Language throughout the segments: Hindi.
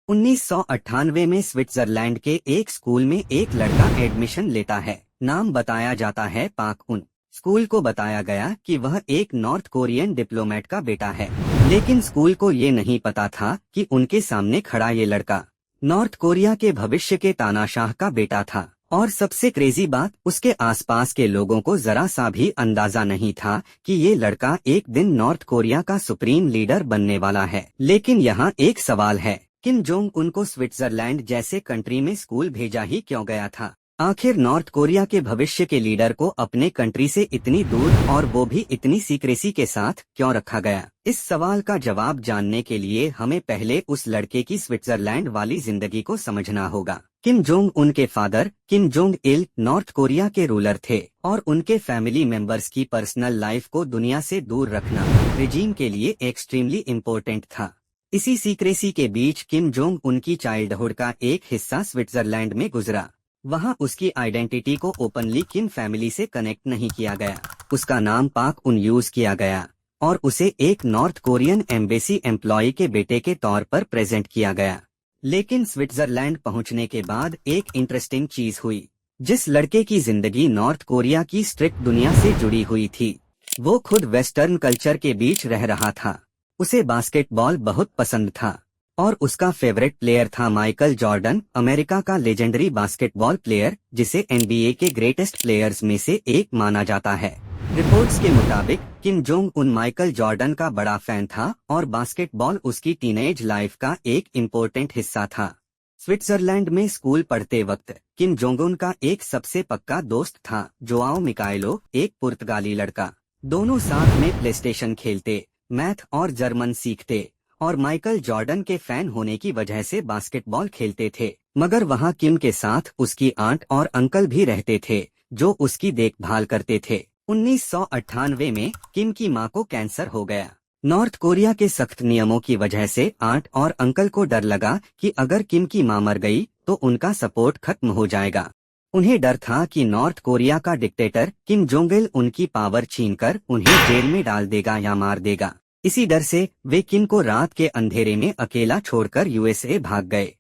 1998 में स्विट्जरलैंड के एक स्कूल में एक लड़का एडमिशन लेता है। नाम बताया जाता है पाक उन। स्कूल को बताया गया कि वह एक नॉर्थ कोरियन डिप्लोमेट का बेटा है, लेकिन स्कूल को ये नहीं पता था कि उनके सामने खड़ा ये लड़का नॉर्थ कोरिया के भविष्य के तानाशाह का बेटा था। और सबसे क्रेजी बात, उसके आसपास के लोगों को जरा सा भी अंदाजा नहीं था कि ये लड़का एक दिन नॉर्थ कोरिया का सुप्रीम लीडर बनने वाला है। लेकिन यहाँ एक सवाल है, किम जोंग उन को स्विट्जरलैंड जैसे कंट्री में स्कूल भेजा ही क्यों गया था? आखिर नॉर्थ कोरिया के भविष्य के लीडर को अपने कंट्री से इतनी दूर और वो भी इतनी सीक्रेसी के साथ क्यों रखा गया? इस सवाल का जवाब जानने के लिए हमें पहले उस लड़के की स्विट्जरलैंड वाली जिंदगी को समझना होगा। किम जोंग उन के father Kim Jong Il north Korea के रूलर थे और उनके फैमिली मेंबर्स की पर्सनल लाइफ को दुनिया से दूर रखना रिजीम के लिए एक्सट्रीमली इम्पोर्टेंट था। इसी सीक्रेसी के बीच किम जोंग उनकी चाइल्डहुड का एक हिस्सा स्विट्जरलैंड में गुजरा। वहां उसकी आइडेंटिटी को ओपनली किम फैमिली से कनेक्ट नहीं किया गया। उसका नाम पाक उन यूज किया गया और उसे एक नॉर्थ कोरियन एम्बेसी एम्प्लॉय के बेटे के तौर पर प्रेजेंट किया गया। लेकिन स्विट्जरलैंड पहुंचने के बाद एक इंटरेस्टिंग चीज हुई। जिस लड़के की जिंदगी नॉर्थ कोरिया की स्ट्रिक्ट दुनिया से जुड़ी हुई थी, वो खुद वेस्टर्न कल्चर के बीच रह रहा था। उसे बास्केटबॉल बहुत पसंद था और उसका फेवरेट प्लेयर था माइकल जॉर्डन, अमेरिका का लेजेंडरी बास्केटबॉल प्लेयर, जिसे एनबीए के ग्रेटेस्ट प्लेयर्स में से एक माना जाता है। रिपोर्ट्स के मुताबिक Kim Jong Un Michael Jordan का बड़ा फैन था और बास्केटबॉल उसकी टीनेज लाइफ का एक इम्पोर्टेंट हिस्सा था। स्विट्जरलैंड में स्कूल पढ़ते वक्त किम जोंग उन का एक सबसे पक्का दोस्त था, जोआओ मिकाइलो, एक पुर्तगाली लड़का। दोनों साथ में प्लेस्टेशन खेलते, मैथ और जर्मन सीखते और माइकल जॉर्डन के फैन होने की वजह से बास्केटबॉल खेलते थे। मगर वहाँ किम के साथ उसकी आंट और अंकल भी रहते थे जो उसकी देखभाल करते थे। 1998 में किम की मां को कैंसर हो गया। नॉर्थ कोरिया के सख्त नियमों की वजह से आंट और अंकल को डर लगा कि अगर किम की मां मर गई तो उनका सपोर्ट खत्म हो जाएगा। उन्हें डर था कि नॉर्थ कोरिया का डिक्टेटर किम जोंग इल उनकी पावर छीनकर उन्हें जेल में डाल देगा या मार देगा। इसी डर से वे किम को रात के अंधेरे में अकेला छोड़कर यूएसए भाग गए।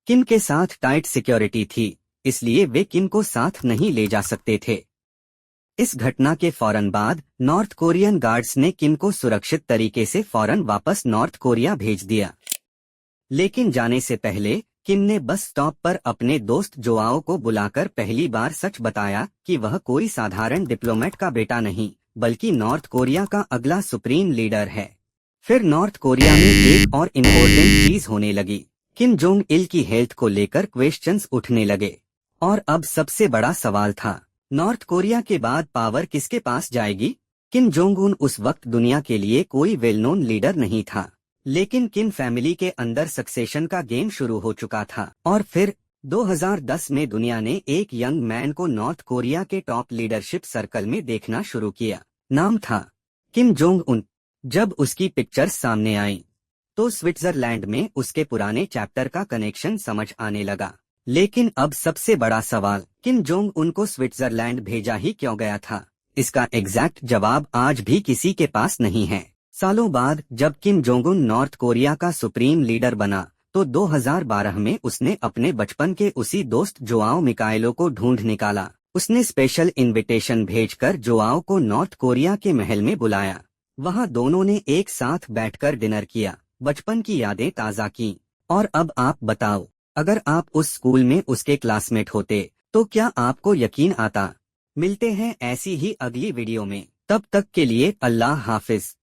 किम के साथ टाइट सिक्योरिटी थी, इसलिए वे किम को साथ नहीं ले जा सकते थे। इस घटना के फौरन बाद नॉर्थ कोरियन गार्ड्स ने किम को सुरक्षित तरीके से फौरन वापस नॉर्थ कोरिया भेज दिया। लेकिन जाने से पहले किम ने बस स्टॉप पर अपने दोस्त जोआओ को बुलाकर पहली बार सच बताया कि वह कोई साधारण डिप्लोमेट का बेटा नहीं, बल्कि नॉर्थ कोरिया का अगला सुप्रीम लीडर है। फिर नॉर्थ कोरिया में एक और इम्पोर्टेंट चीज होने लगी। किम जोंग इल की हेल्थ को लेकर क्वेश्चंस उठने लगे और अब सबसे बड़ा सवाल था, नॉर्थ कोरिया के बाद पावर किसके पास जाएगी? किम जोंग उन उस वक्त दुनिया के लिए कोई वेल नोन लीडर नहीं था, लेकिन किम फैमिली के अंदर सक्सेशन का गेम शुरू हो चुका था। और फिर 2010 में दुनिया ने एक यंग मैन को नॉर्थ कोरिया के टॉप लीडरशिप सर्कल में देखना शुरू किया। नाम था किम जोंग उन। जब उसकी पिक्चर्स सामने आई तो स्विट्जरलैंड में उसके पुराने चैप्टर का कनेक्शन समझ आने लगा। लेकिन अब सबसे बड़ा सवाल, किम जोंग उन को स्विट्जरलैंड भेजा ही क्यों गया था? इसका एग्जैक्ट जवाब आज भी किसी के पास नहीं है। सालों बाद जब Kim Jong Un north Korea का सुप्रीम लीडर बना तो 2012 में उसने अपने बचपन के उसी दोस्त जोआओ मिकाइलो को ढूंढ निकाला। उसने स्पेशल इनविटेशन भेजकर जोआओ को नॉर्थ कोरिया के महल में बुलाया। वहां दोनों ने एक साथ बैठकर डिनर किया, बचपन की यादें ताज़ा की। और अब आप बताओ, अगर आप उस स्कूल में उसके क्लासमेट होते तो क्या आपको यकीन आता? मिलते हैं ऐसी ही अगली वीडियो में, तब तक के लिए अल्लाह हाफिज।